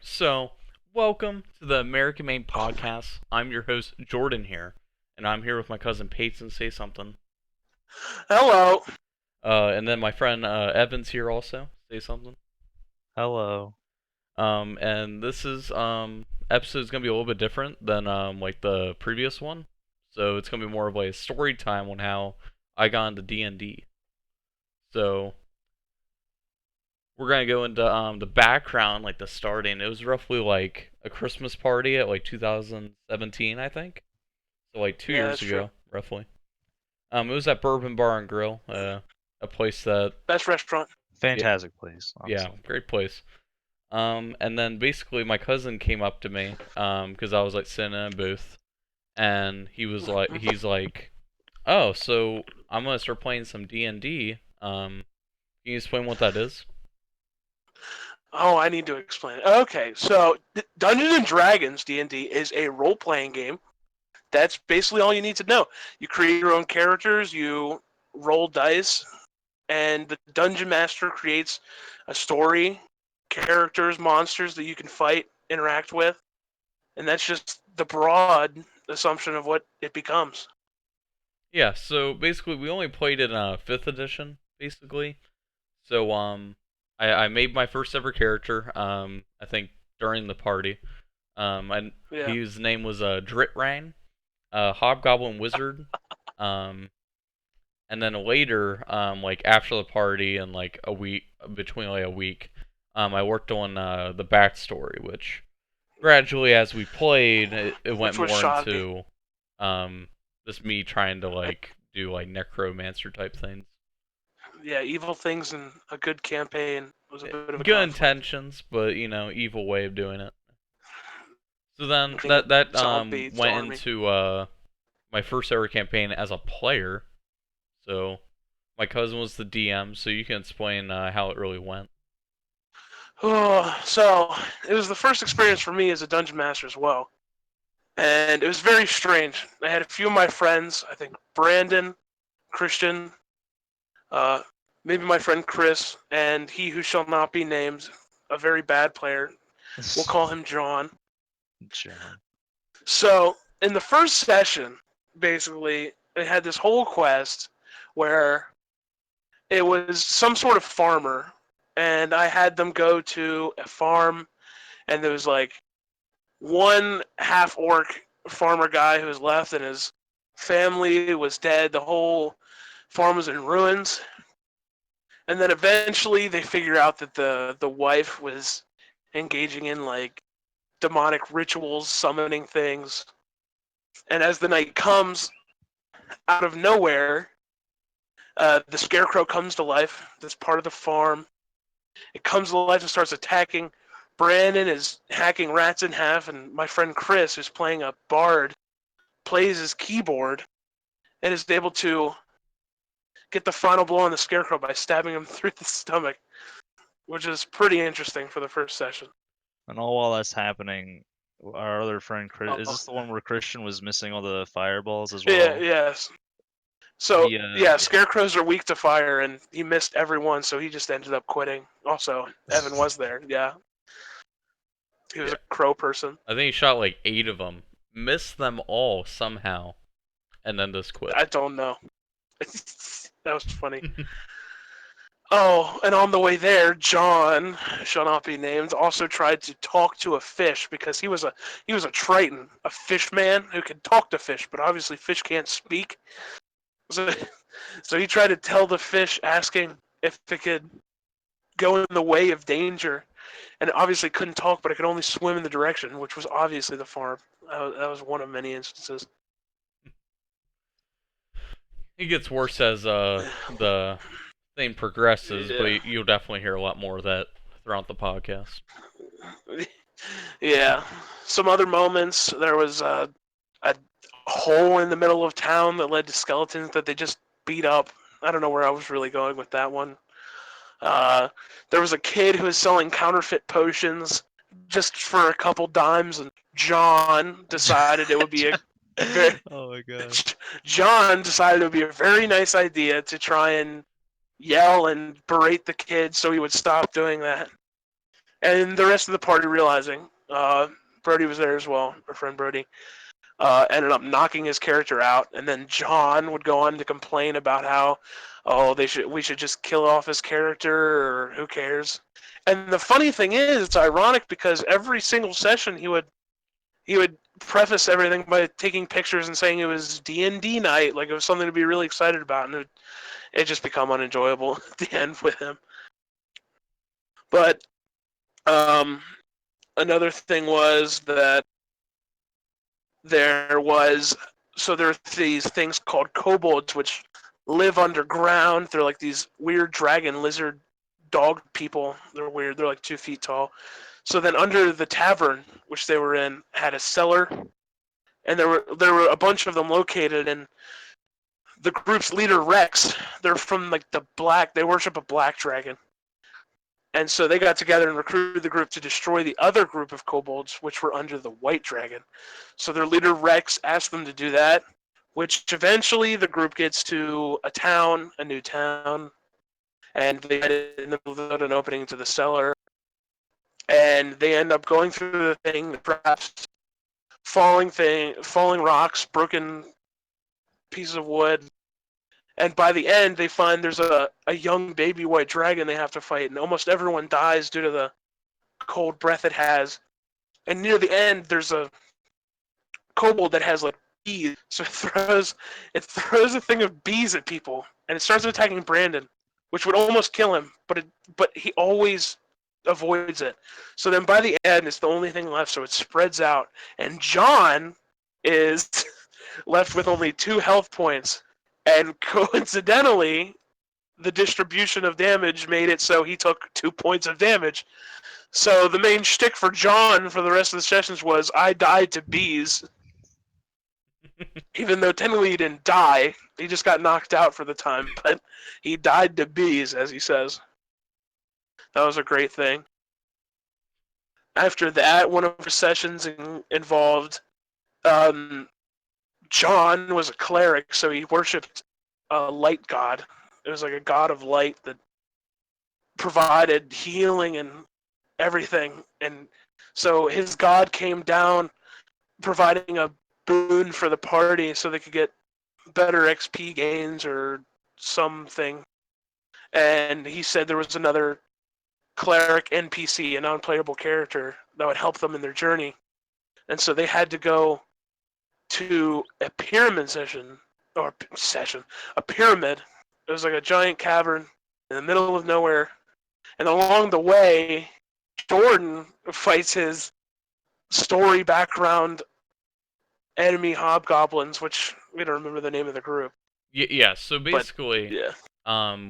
So, welcome to the American Made Podcast. I'm your host, Jordan here, and I'm here with my cousin Peyton. Say something. Hello. And then my friend Evans here also. Say something. Hello. And this is episode's gonna be a little bit different than like the previous one. So it's gonna be more of like a story time on how I got into D&D. So we're gonna go into the background, like the starting. It was roughly like a Christmas party at like 2017, I think. So like two Yeah, years that's true. ago, roughly. It was at Bourbon Bar and Grill, a place that, Best restaurant. yeah, Fantastic place, yeah, honestly. great place. And then basically my cousin came up to me, because I was like sitting in a booth, and he's like, oh, so I'm gonna start playing some D&D. Can you explain what that is? Oh, I need to explain it. Okay, so Dungeons and Dragons D&D is a role-playing game. That's basically all you need to know. You create your own characters, you roll dice, and the dungeon master creates a story, characters, monsters that you can fight, interact with, and that's just the broad assumption of what it becomes. Yeah, so basically we only played in fifth edition, basically. So I made my first ever character. I think during the party. And Yeah. his name was Dritrang, Hobgoblin Wizard. Um, and then later, like after the party and like a week between like a week, I worked on the backstory, which gradually as we played, it went Which was more shocking. into um just me trying to like do like necromancer type things. Yeah, evil things and a good campaign was a bit of a Good conflict. intentions, but evil way of doing it. So then Getting a that zombie went army. into my first ever campaign as a player. So my cousin was the DM, so you can explain how it really went. Oh, so it was the first experience for me as a dungeon master as well, and it was very strange. I had a few of my friends, I think Brandon, Christian, uh, maybe my friend Chris, and he who shall not be named, a very bad player. We'll call him John. John. So in the first session, basically, they had this whole quest where it was some sort of farmer, and I had them go to a farm, and there was like one half orc farmer guy who was left, and his family was dead. The whole farm was in ruins. And then eventually they figure out that the wife was engaging in like demonic rituals, summoning things. And as the night comes, out of nowhere, the scarecrow comes to life. That's part of the farm. It comes to life and starts attacking. Brandon is hacking rats in half, and my friend Chris, who's playing a bard, plays his keyboard and is able to get the final blow on the scarecrow by stabbing him through the stomach, which is pretty interesting for the first session. And all while that's happening, our other friend, is Oh, this the one where Christian was missing all the fireballs as yeah, well? yes. So He, yeah, scarecrows are weak to fire, and he missed every one, so he just ended up quitting. Also, Evan was there. Yeah, he was Yeah, a crow person. I think he shot like 8 of them, missed them all somehow, and then just quit. I don't know. That was funny. Oh, and on the way there, John shall not be named also tried to talk to a fish because he was a Triton, a fish man who could talk to fish, but obviously fish can't speak. So, so he tried to tell the fish, asking if it could go in the way of danger, and it obviously couldn't talk, but it could only swim in the direction, which was obviously the farm. That was one of many instances. It gets worse as the thing progresses, Yeah. but you'll definitely hear a lot more of that throughout the podcast. Yeah. Some other moments. There was a hole in the middle of town that led to skeletons that they just beat up. I don't know where I was really going with that one. Uh, there was a kid who was selling counterfeit potions just for a couple dimes, and John decided it would be a very Oh my god. John decided it would be a very nice idea to try and yell and berate the kid so he would stop doing that. and the rest of the party realizing, Brody was there as well, our friend Brody, ended up knocking his character out, and then John would go on to complain about how, oh, we should just kill off his character, or who cares. And the funny thing is, it's ironic because every single session he would preface everything by taking pictures and saying it was D&D night, like it was something to be really excited about, and it just become unenjoyable at the end with him. But um, another thing was that there was there are these things called kobolds which live underground. They're like these weird dragon lizard dog people. They're weird. They're like 2 feet tall. So then under the tavern which they were in had a cellar, and there were a bunch of them located. And the group's leader Rex, they're from like they worship a black dragon. And so they got together and recruited the group to destroy the other group of kobolds, which were under the White Dragon. So their leader Rex asked them to do that, which eventually the group gets to a new town, and they head in the middle of an opening to the cellar, and they end up going through the thing, the traps, falling rocks, broken pieces of wood, and by the end, they find there's a young baby white dragon they have to fight, and almost everyone dies due to the cold breath it has. And near the end, there's a kobold that has like bees, so it throws a thing of bees at people, and it starts attacking Brandon, which would almost kill him, but he always avoids it. So then by the end, it's the only thing left, so it spreads out, and John is left with only 2 health points. And coincidentally, the distribution of damage made it so he took 2 points of damage. So the main shtick for John for the rest of the sessions was, I died to bees. Even though technically he didn't die, he just got knocked out for the time, but he died to bees, as he says. That was a great thing. After that, one of our sessions involved John was a cleric, so he worshipped a light god. It was like a god of light that provided healing and everything. And so his god came down providing a boon for the party so they could get better XP gains or something. And he said there was another cleric NPC, a non-playable character, that would help them in their journey. And so they had to go to a pyramid a pyramid. It was like a giant cavern in the middle of nowhere, and along the way, Jordan fights his story background enemy hobgoblins, which we don't remember the name of the group. Yeah. So basically,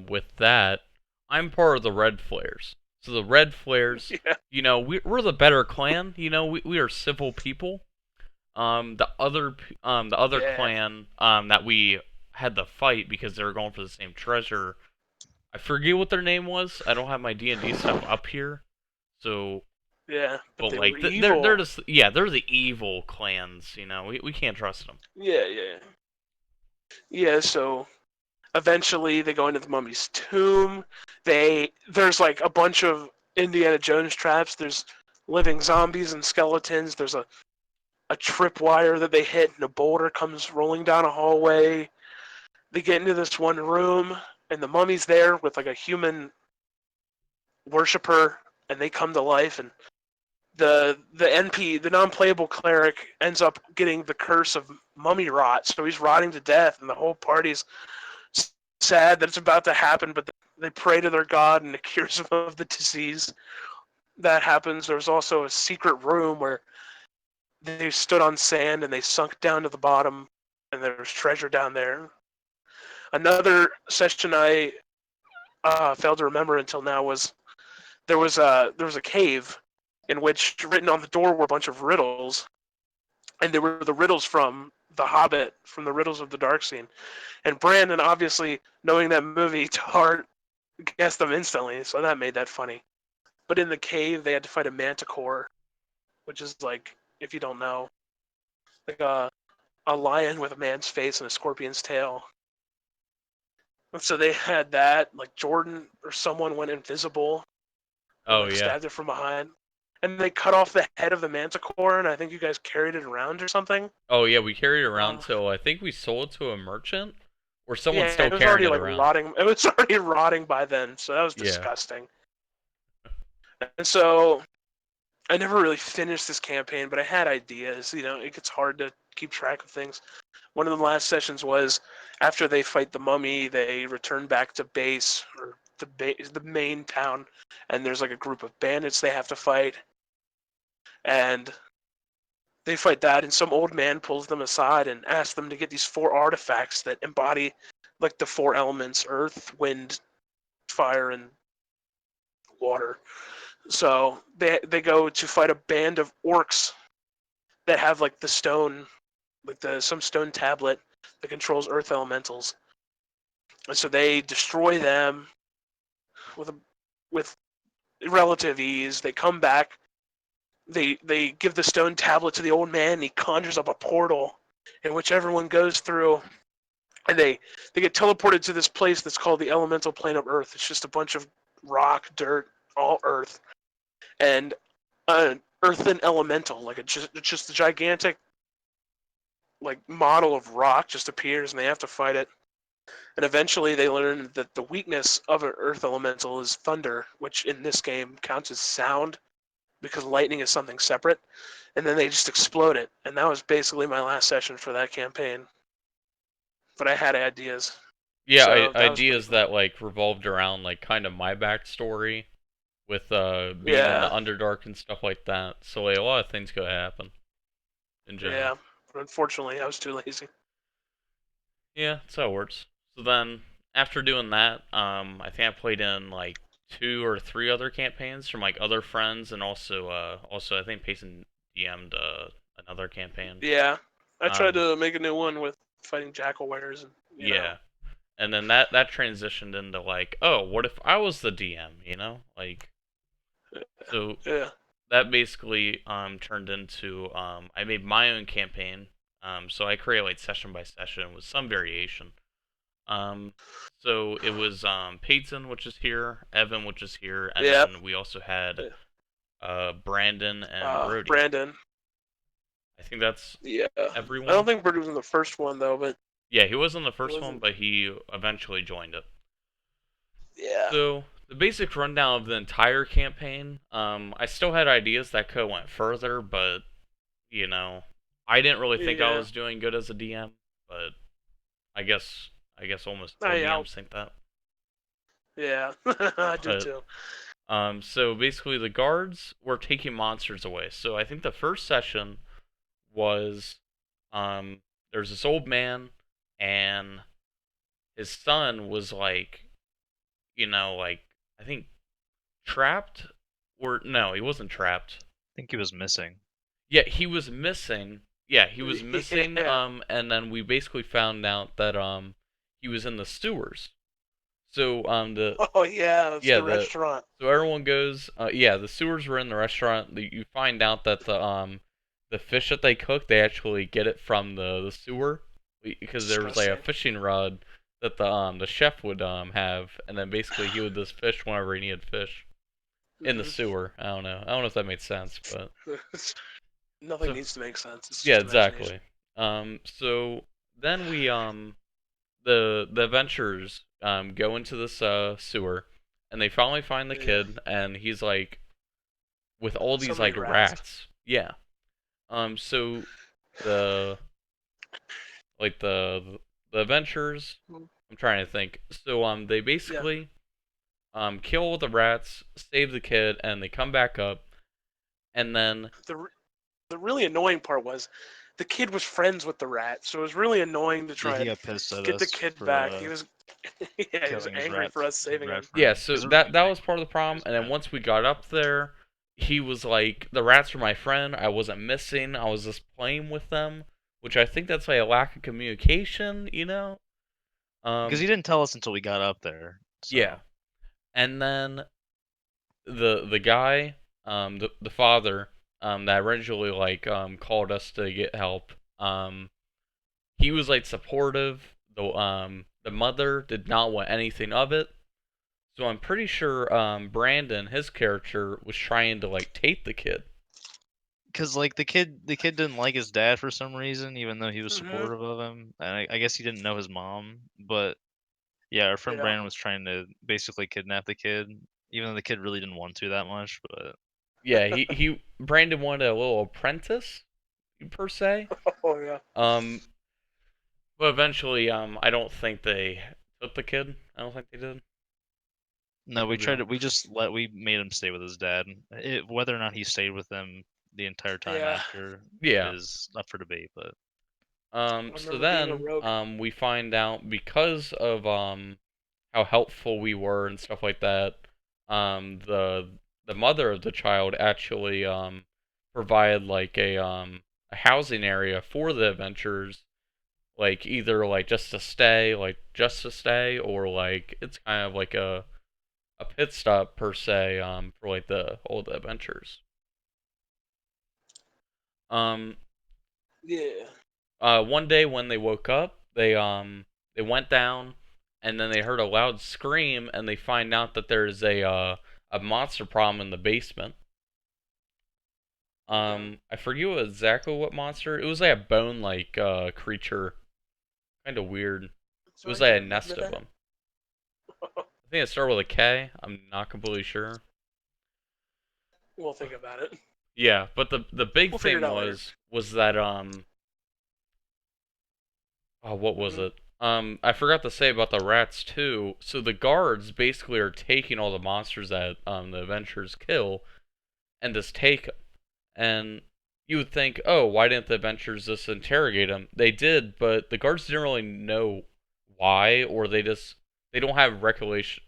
with that, I'm part of the Red Flares. So the Red Flares, yeah. we're the better clan. We are civil people. The other clan that we had to fight because they were going for the same treasure. I forget what their name was. I don't have my D&D stuff up here. So yeah, but they like were evil. they're just they're the evil clans. We can't trust them. Yeah. So eventually they go into the mummy's tomb. There's like a bunch of Indiana Jones traps. There's living zombies and skeletons. There's a tripwire that they hit, and a boulder comes rolling down a hallway. They get into this one room, and the mummy's there with like a human worshiper, and they come to life. And the non-playable cleric, ends up getting the curse of mummy rot, so he's rotting to death, and the whole party's sad that it's about to happen, but they pray to their god, and it cures them of the disease. That happens. There's also a secret room where they stood on sand and they sunk down to the bottom, and there's treasure down there. Another session I failed to remember until now was there was a cave in which written on the door were a bunch of riddles, and they were the riddles from The Hobbit, from the Riddles of the Darkseen. And Brandon, obviously knowing that movie to heart, guessed them instantly, so that made that funny. But in the cave, they had to fight a manticore, which is like, if you don't know, like a lion with a man's face and a scorpion's tail. And so they had that. Like Jordan or someone went invisible, and Oh like yeah. stabbed it from behind. And they cut off the head of the manticore, and I think you guys carried it around or something. Oh yeah, we carried it around Uh, till I think we sold it to a merchant, or someone's yeah, still it was carrying already it like around. rotting. It was already rotting by then, so that was Yeah. disgusting. And so I never really finished this campaign, but I had ideas. You know, it gets hard to keep track of things. One of the last sessions was after they fight the mummy, they return back to base or the main town, and there's like a group of bandits they have to fight, and they fight that, and some old man pulls them aside and asks them to get these 4 artifacts that embody like the 4 elements: earth, wind, fire, and water. So they go to fight a band of orcs that have like the stone, like the some stone tablet that controls earth elementals. And so they destroy them with with relative ease. They come back. They give the stone tablet to the old man. And he conjures up a portal in which everyone goes through, and they get teleported to this place that's called the elemental plane of Earth. It's just a bunch of rock, dirt, all Earth, and an earthen elemental, like just a gigantic like model of rock just appears, and they have to fight it. And eventually, they learn that the weakness of an earth elemental is thunder, which in this game counts as sound because lightning is something separate. And then they just explode it, and that was basically my last session for that campaign. But I had ideas, Yeah, so that was pretty ideas cool. that like revolved around like kind of my backstory with being in the Yeah, Underdark and stuff like that. So like a lot of things could happen in general. yeah. But unfortunately, I was too lazy. Yeah, that's how it works. So then after doing that, I think I played in like 2 or 3 other campaigns from like other friends, and also I think Payson DM'd another campaign. Yeah, I tried Um, to make a new one with fighting jackal wares, and yeah, and then that transitioned into like, oh, what if I was the DM? Like so yeah. that basically turned into I made my own campaign. So I created like session by session with some variation. Um, so it was Peyton, which is here, Evan, which is here, and Yep. then we also had Brandon and Brody. Brandon. I think that's Yeah. I don't everyone. think Brody was in the first one though, but Yeah, he was in the he first one, wasn't. but he eventually joined it. Yeah. So the basic rundown of the entire campaign. I still had ideas that could have went further, but you know, I didn't really think I Yeah. was doing good as a DM, but I guess almost all Yeah. DMs think that. Yeah. I do But too. so basically the guards were taking monsters away. So I think the first session was there's this old man and his son was like, like I think trapped, or no, he wasn't trapped. I think he was missing. Yeah, he was missing. Yeah, he was missing. Yeah. And then we basically found out that he was in the sewers. So the Oh yeah, it's yeah the the restaurant. so everyone goes. Yeah, the sewers were in the restaurant. You find out that the fish that they cook, they actually get it from the sewer, because there was like a Disgusting. fishing rod that the chef would have, and then basically he would just fish whenever he needed fish in the Mhm. sewer. I don't know. I don't know if that makes sense, but Nothing so needs to make sense. It's yeah, just imagination. exactly. So then we the adventurers go into this sewer, and they finally find the Yeah. kid, and he's like with all So these many like rats. rats. Yeah. So the the adventurers. Mm. I'm trying to think. So they Yeah. basically kill all the rats, save the kid, and they come back up, and then The the really annoying part was the kid was friends with the rat, so it was really annoying to Yeah, try he and got pissed at get the us kid for back. He was yeah, he was killing angry for us his saving rat him. yeah, friend. so He's a really that nice was part of the problem. guy's And then rat. once we got up there, he was like, the rats were my friend. I wasn't missing. I was just playing with them, which I think that's like a lack of communication. Because he Um, didn't tell us until we got up there. yeah. So And then the guy, the father, that originally like called us to get help, he was like supportive. The mother did not want anything of it. So I'm pretty sure Brandon, his character, was trying to like take the kid. Cause like the kid didn't like his dad for some reason, even though he was Mm-hmm. supportive of him, and I guess he didn't know his mom. But yeah, our friend Yeah. Brandon was trying to basically kidnap the kid, even though the kid really didn't want to that much. But Yeah, he Brandon wanted a little apprentice per se. Oh yeah. Um, but eventually, I don't think they took the kid. I don't think they did. no, we Could be tried to. wrong. We made him stay with his dad. Whether or not he stayed with them the entire time Yeah. after Yeah. is up for debate. But I So remember being a then, rogue. we find out because of how helpful we were and stuff like that. The mother of the child actually provided like a housing area for the adventurers, like either like just to stay, or like it's kind of like a pit stop per se for like the all the adventures. Um, Yeah. One day when they woke up, they went down, and then they heard a loud scream, and they find out that there's a monster problem in the basement. I forget exactly what monster. It was like a bone like creature, kind of weird. It So I was like can a remember nest of that. them. I think it started with a K. I'm not completely sure. We'll think about it. Yeah, but the big We'll figure it thing out later. was that oh, what was Mm-hmm. it? I forgot to say about the rats too. So the guards basically are taking all the monsters that the adventurers kill and just take them. And you would think, oh, why didn't the adventurers just interrogate them? They did, but the guards didn't really know why, or they don't have recollection.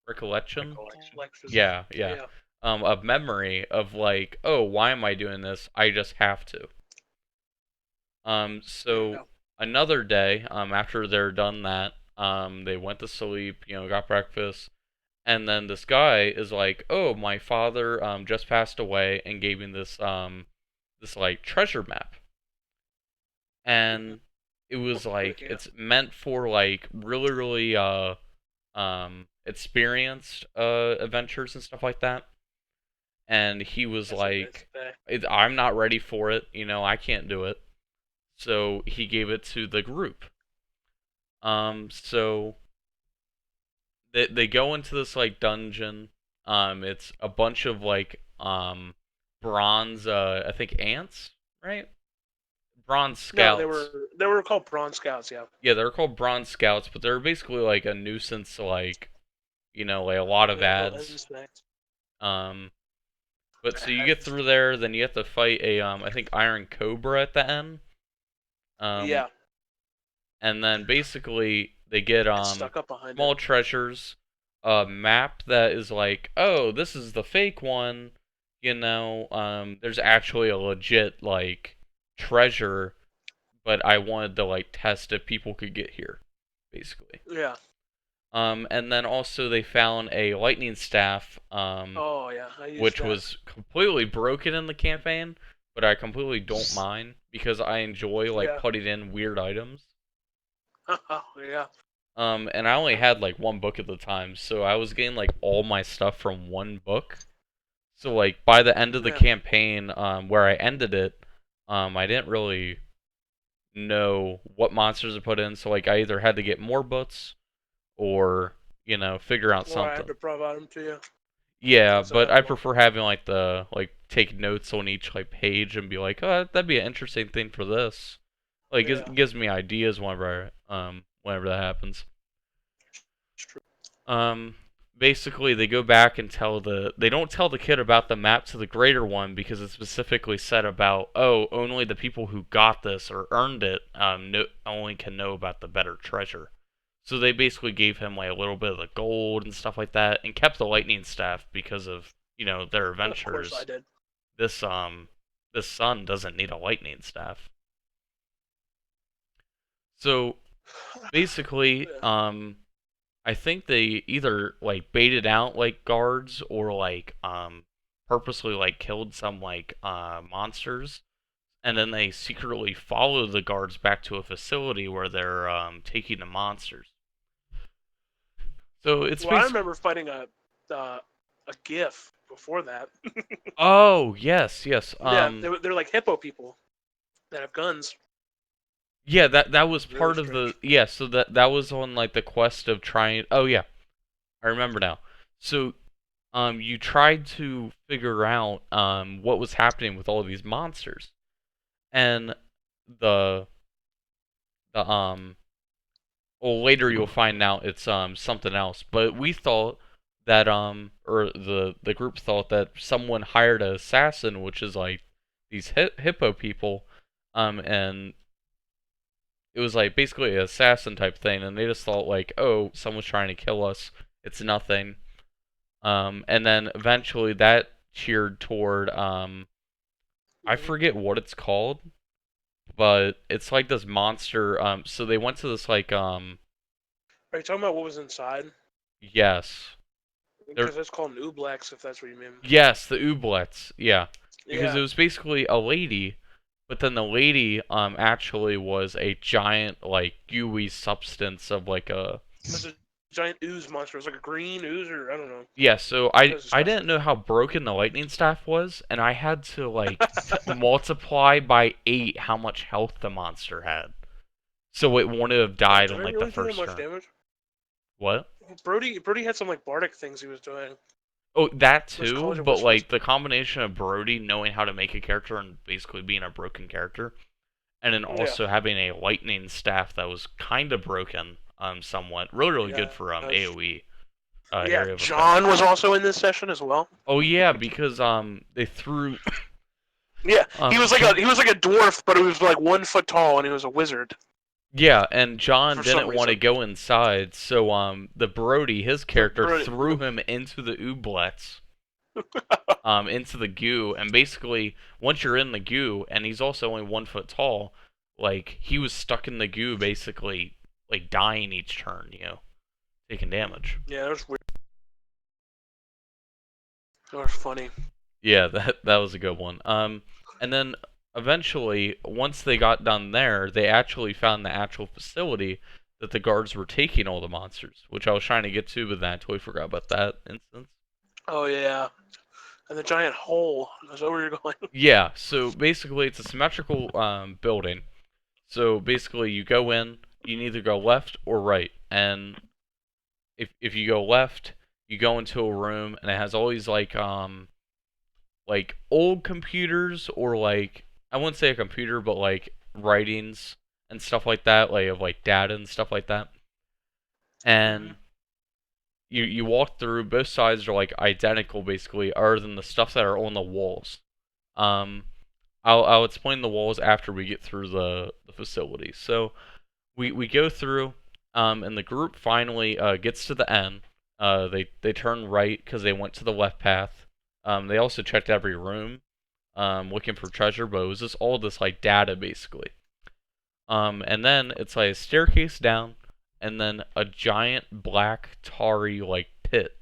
recollection. Yeah, yeah. Yeah. Of memory of like, oh, why am I doing this? I just have to. So Yeah. another day, after they're done that, they went to sleep, got breakfast, and then this guy is like, "Oh, my father just passed away and gave me this like treasure map." And it was like Yeah. it's meant for like really really experienced adventures and stuff like that. And he was That's a nice like, day. I'm not ready for it, I can't do it. So he gave it to the group. So they go into this like dungeon. It's a bunch of like bronze I think ants, right? Bronze No, scouts. they were called Prawn Scouts. Yeah. Yeah, they're called bronze scouts, but they're basically like a nuisance to like, like a lot of Yeah. Little ads. insects. Um but so you get Ads. through there, then you have to fight a I think Iron Cobra at the end. Um Yeah. and then basically they get It's stuck up behind it. small treasures, a map that is like, oh, this is the fake one. There's actually a legit like treasure, but I wanted to like test if people could get here, basically. Yeah. And then also they found a lightning staff, Oh yeah. I used which that. was completely broken in the campaign, but I completely don't mind because I enjoy like Yeah. putting in weird items. Oh yeah. And I only had like one book at the time, so I was getting like all my stuff from one book. So like by the end of the Yeah. campaign, where I ended it, I didn't really know what monsters to put in. So like I either had to get more books or figure out Or I had something. to provide them to you Yeah, since I but had I one. prefer having like the like take notes on each like page and be like, oh, that'd be an interesting thing for this. Like Yeah. it gives me ideas whenever that happens. It's true. Um, Basically, they go back and they don't tell the kid about the map to the greater one because it specifically said about, oh, only the people who got this or earned it only can know about the better treasure. So they basically gave him like a little bit of the gold and stuff like that, and kept the lightning staff because of their Of course I adventures. did. This son doesn't need a lightning staff. So basically, Yeah. I think they either like baited out like guards or like purposely like killed some like monsters, and then they secretly follow the guards back to a facility where they're taking the monsters. So it's Well, I basically. remember fighting a GIF before that. Oh yes, yes. Yeah, they're like hippo people that have guns. Yeah, that was Really part of the strange. yeah. So that was on like the quest of trying. Oh yeah, I remember now. So you tried to figure out what was happening with all these monsters, and the the well, later you'll find out it's something else. But we thought that or the group thought that someone hired an assassin, which is like these hippo people, and it was like basically an assassin type thing, and they just thought like, oh, someone's trying to kill us. It's nothing. And then eventually that cheered toward I Mhm. forget what it's called, but it's like this monster. So they went to this like Are you talking about what was inside? yes. They're Because it's called an Ooblex, if that's what you mean. yes, the Ooblets, yeah. Because it Yeah, was basically a lady, but then the lady actually was a giant like gooey substance of like a it was a giant ooze monster. It was like a green ooze, or I don't know. yeah, so It was I didn't disgusting. know how broken the lightning staff was, and I had to like multiply by 8 how much health the monster had. So it wouldn't have Oh, died did on I like the really do that first much turn. damage? What? Brody had some like bardic things he was doing. Oh, that Those too, College of but Whispers. like the combination of Brody knowing how to make a character and basically being a broken character, and then Yeah, also having a lightning staff that was kind of broken, somewhat. Really, really good yeah, for that's- AoE yeah. area of effect. John was also in this session as well. Oh yeah, because they threw Yeah, John. he was like a dwarf, but he was like 1 foot tall, and he was a wizard Yeah, and John for some didn't want to reason. go inside, so the Brody, his So character, Brody, threw him into the ooblets, into the goo, and basically once you're in the goo, and he's also only 1 foot tall, like he was stuck in the goo, basically like dying each turn, taking damage. yeah, that was weird. That was funny. Yeah, that was a good one. And then eventually, once they got done there, they actually found the actual facility that the guards were taking all the monsters, which I was trying to get to, but then I totally forgot about that instance. Oh yeah, and the giant hole. Is that where you're going? Yeah, so basically it's a symmetrical building. So basically you go in, you can either go left or right, and if you go left, you go into a room and it has all these like old computers or like I wouldn't say a computer, but like writings and stuff like that, like of like data and stuff like that. Hmm. And you walk through, both sides are like identical basically, other than the stuff that are on the walls. Um, I'll explain the walls after we get through the facility. So we go through, and the group finally gets to the end. They turn right because they went to the left path. They also checked every room, looking for treasure, but it was just all this like data basically. And then it's like a staircase down, and then a giant black tarry like pit.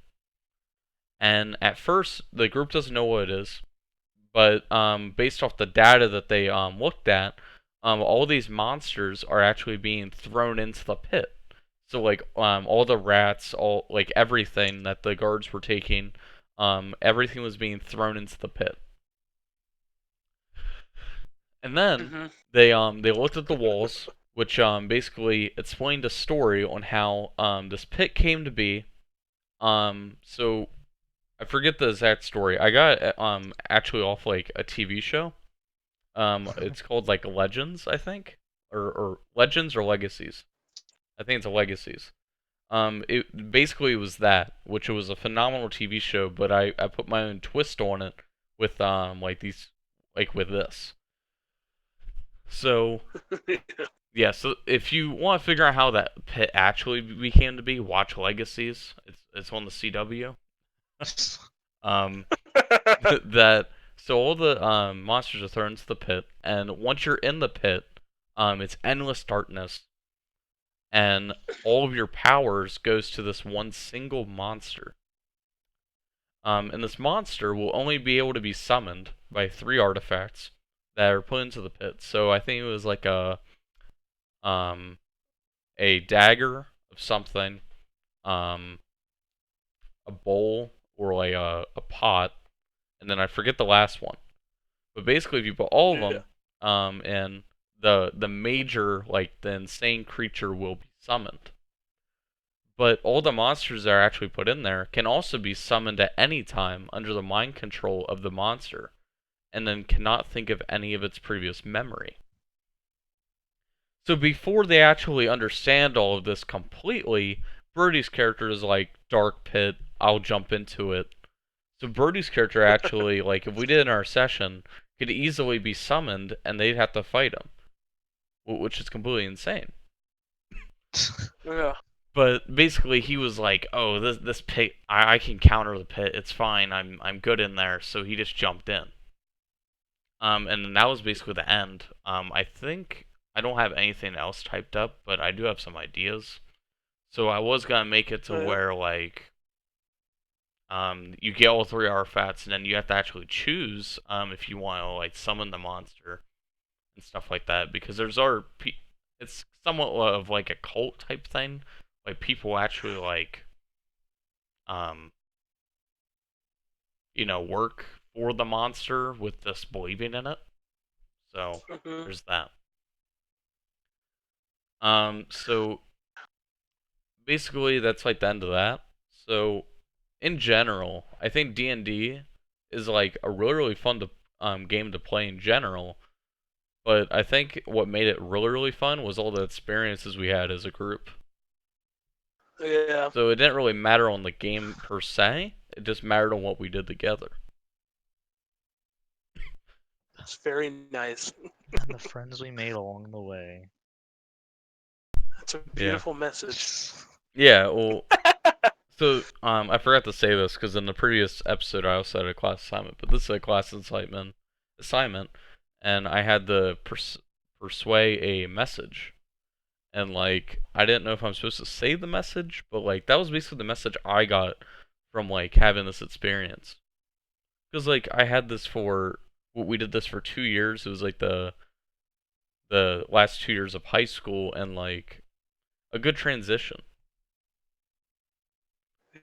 And at first, the group doesn't know what it is, but based off the data that they looked at, all these monsters are actually being thrown into the pit. So like all the rats, all like everything that the guards were taking, everything was being thrown into the pit. And then Hmm. they looked at the walls, which basically explained a story on how this pit came to be. So I forget the exact story. I got it actually off like a TV show. It's called like Legends, I think, or Legends or Legacies. I think it's a Legacies. It basically was that, which was a phenomenal TV show, but I put my own twist on it with like these like with this. So yeah, so if you want to figure out how that pit actually became to be, watch Legacies. It's on the CW. Um, that so all the monsters are thrown into the pit, and once you're in the pit, it's endless darkness, and all of your powers goes to this one single monster. And this monster will only be able to be summoned by 3 artifacts that are put into the pit. So I think it was like um a dagger of something, a bowl or like a pot, and then I forget the last one. But basically, if you put all of Yeah. them, and the major, like the insane creature will be summoned. But all the monsters that are actually put in there can also be summoned at any time under the mind control of the monster, and then cannot think of any of its previous memory. So before they actually understand all of this completely, Birdie's character is like, Dark Pit, I'll jump into it. So Birdie's character actually, like, if we did in our session, could easily be summoned and they'd have to fight him, which is completely insane. Yeah. But basically, he was like, "Oh, this pit, I can counter the pit. It's fine. I'm good in there." So he just jumped in. And then that was basically the end. I think I don't have anything else typed up, but I do have some ideas. So I was gonna make it to Yeah. where like, you get all 3 artifacts, and then you have to actually choose if you want to like summon the monster and stuff like that, because it's somewhat of like a cult type thing. Like people actually like um work for the monster with just believing in it. So Mhm. there's that. So basically that's like the end of that. So in general, I think D&D is like a really fun game to play in general. But I think what made it really fun was all the experiences we had as a group. Yeah. So it didn't really matter on the game per se. It just mattered on what we did together. It's very nice. And the friends we made along the way. That's a Yeah. beautiful message. Yeah, well, so I forgot to say this because in the previous episode I also had a class assignment, but this is a class assignment, and I had to persuade a message, and like I didn't know if I'm supposed to say the message, but like that was basically the message I got from like having this experience, because like I had this for we did this for 2 years. It was like the last 2 years of high school, and like a good transition.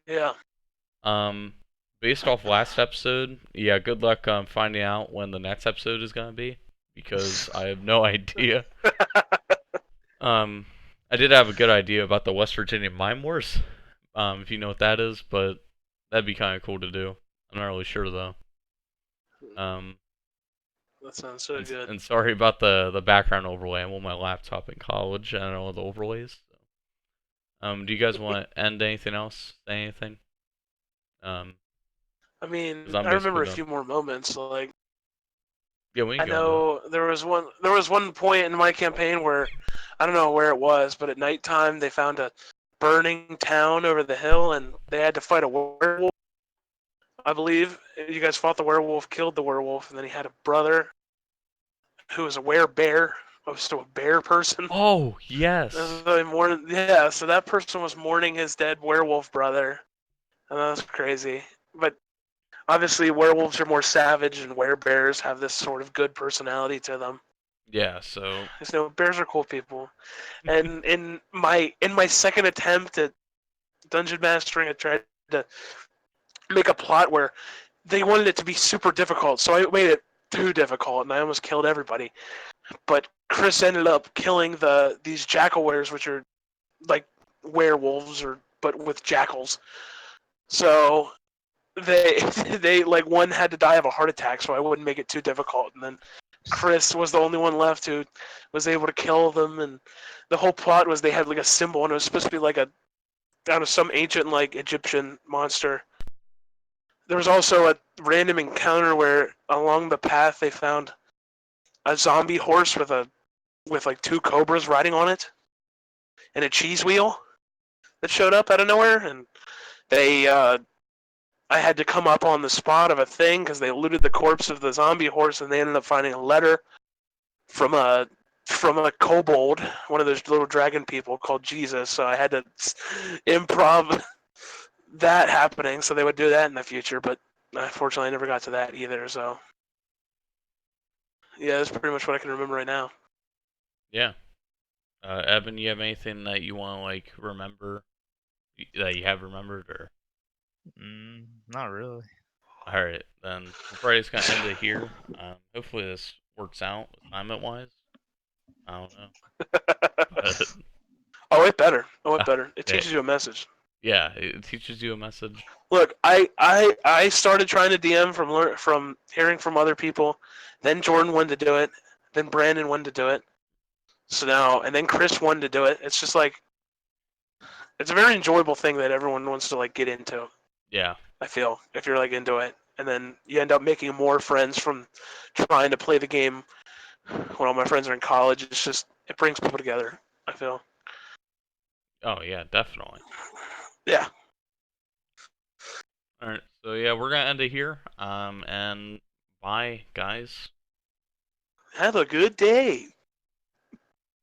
Yeah. Um, Based off last episode, yeah, good luck finding out when the next episode is gonna be, because I have no idea. Um, I did have a good idea about the West Virginia Mime Wars, if you know what that is, but that'd be kind of cool to do. I'm not really sure though. Um, That sounds so good. and sorry about the background overlay. I'm on my laptop in college. I don't know the overlays. Do you guys want to end anything else? Say anything? Um, I 'Cause mean, I'm I remember basically a done. few more moments. Like, Yeah, we I can go into it. know there was one point in my campaign where I don't know where it was, but at nighttime they found a burning town over the hill, and they had to fight a werewolf. I believe you guys fought the werewolf, killed the werewolf, and then he had a brother who was a werebear. Was still a bear person. Oh, yes. Yeah, so that person was mourning his dead werewolf brother, and that was crazy. But obviously, werewolves are more savage, and werebears have this sort of good personality to them. Yeah, so So bears are cool people. And in my second attempt at dungeon mastering, I tried to make a plot where they wanted it to be super difficult, so I made it too difficult, and I almost killed everybody. But Chris ended up killing these jackalwares, which are like werewolves or but with jackals. So they they like one had to die of a heart attack, so I wouldn't make it too difficult. And then Chris was the only one left who was able to kill them. And the whole plot was they had like a symbol, and it was supposed to be like a out of some ancient like Egyptian monster. There was also a random encounter where along the path they found a zombie horse with like two cobras riding on it and a cheese wheel that showed up out of nowhere, and they I had to come up on the spot of a thing because they looted the corpse of the zombie horse, and they ended up finding a letter from a kobold, one of those little dragon people called Jesus. So I had to improv that happening, so they would do that in the future. But unfortunately, I never got to that either. So yeah, that's pretty much what I can remember right now. yeah. Evan, you have anything that you want to like remember that you have remembered, or? Not really. All right, then we're probably just gonna end it here. Hopefully this works out assignment wise. I don't know, but Oh, it better. Oh, it uh, better. It yeah, teaches you a message. yeah, it teaches you a message. Look, I started trying to DM from hearing from other people. Then Jordan wanted to do it. Then Brandon wanted to do it. So now, and then Chris wanted to do it. It's just like it's a very enjoyable thing that everyone wants to like get into. Yeah, I feel if you're like into it, and then you end up making more friends from trying to play the game when all my friends are in college. It's just it brings people together. I feel. oh yeah, definitely. Yeah. All right, so yeah, we're gonna end it here. And bye, guys. Have a good day.